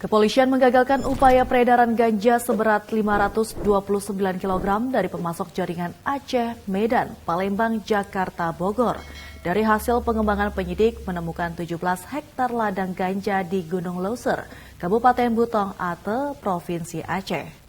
Kepolisian menggagalkan upaya peredaran ganja seberat 529 kg dari pemasok jaringan Aceh, Medan, Palembang, Jakarta, Bogor. Dari hasil pengembangan penyidik menemukan 17 hektar ladang ganja di Gunung Loser, Kabupaten Butong Ate, Provinsi Aceh.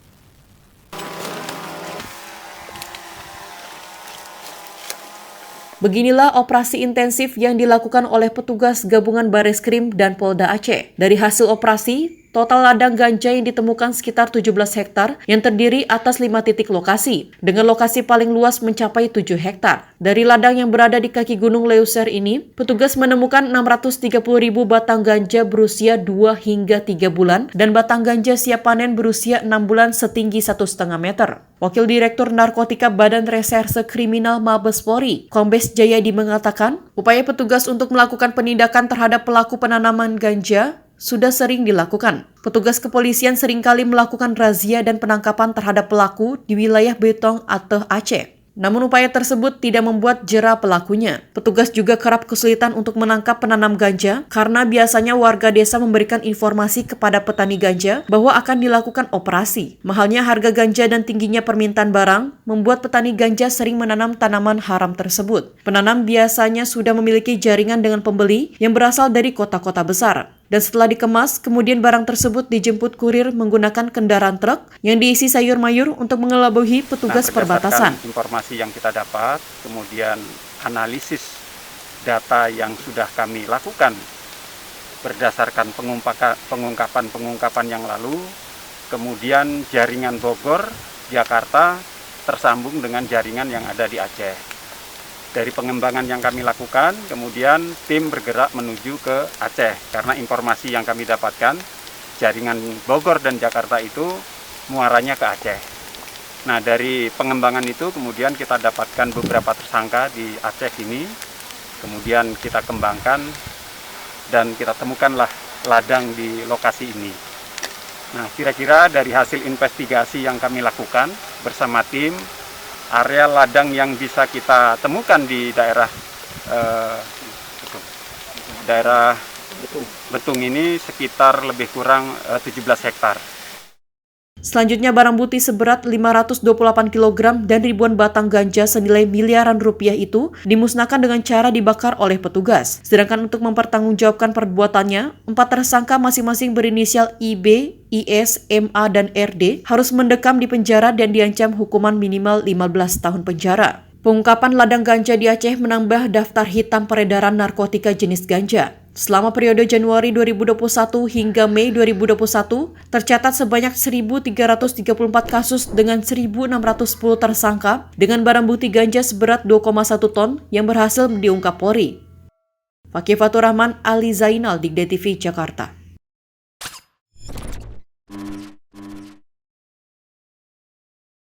Beginilah operasi intensif yang dilakukan oleh petugas gabungan Bareskrim dan Polda Aceh. Dari hasil operasi, total ladang ganja yang ditemukan sekitar 17 hektar yang terdiri atas 5 titik lokasi, dengan lokasi paling luas mencapai 7 hektar. Dari ladang yang berada di kaki Gunung Leuser ini, petugas menemukan 630.000 batang ganja berusia 2 hingga 3 bulan dan batang ganja siap panen berusia 6 bulan setinggi 1,5 meter. Wakil Direktur Narkotika Badan Reserse Kriminal Mabes Polri, Kombes Jayadi mengatakan, upaya petugas untuk melakukan penindakan terhadap pelaku penanaman ganja sudah sering dilakukan. Petugas kepolisian seringkali melakukan razia dan penangkapan terhadap pelaku di wilayah Betong Ateh Aceh. Namun upaya tersebut tidak membuat jera pelakunya. Petugas juga kerap kesulitan untuk menangkap penanam ganja karena biasanya warga desa memberikan informasi kepada petani ganja bahwa akan dilakukan operasi. Mahalnya harga ganja dan tingginya permintaan barang membuat petani ganja sering menanam tanaman haram tersebut. Penanam biasanya sudah memiliki jaringan dengan pembeli yang berasal dari kota-kota besar. Dan setelah dikemas, kemudian barang tersebut dijemput kurir menggunakan kendaraan truk yang diisi sayur mayur untuk mengelabuhi petugas perbatasan. Informasi yang kita dapat, kemudian analisis data yang sudah kami lakukan berdasarkan pengungkapan yang lalu, kemudian jaringan Bogor, Jakarta tersambung dengan jaringan yang ada di Aceh. Dari pengembangan yang kami lakukan, kemudian tim bergerak menuju ke Aceh karena informasi yang kami dapatkan, jaringan Bogor dan Jakarta itu muaranya ke Aceh. Nah, dari pengembangan itu kemudian kita dapatkan beberapa tersangka di Aceh ini, kemudian kita kembangkan dan kita temukanlah ladang di lokasi ini. Nah, kira-kira dari hasil investigasi yang kami lakukan bersama tim, area ladang yang bisa kita temukan di daerah Betung ini sekitar lebih kurang 17 hektar. Selanjutnya barang bukti seberat 528 kg dan ribuan batang ganja senilai miliaran rupiah itu dimusnahkan dengan cara dibakar oleh petugas. Sedangkan untuk mempertanggungjawabkan perbuatannya, 4 tersangka masing-masing berinisial IB, IS, MA, dan RD harus mendekam di penjara dan diancam hukuman minimal 15 tahun penjara. Pengungkapan ladang ganja di Aceh menambah daftar hitam peredaran narkotika jenis ganja. Selama periode Januari 2021 hingga Mei 2021, tercatat sebanyak 1.334 kasus dengan 1.610 tersangka dengan barang bukti ganja seberat 2,1 ton yang berhasil diungkap Polri. Fakih Fatur Rahman, Ali Zainal, Digday TV, Jakarta.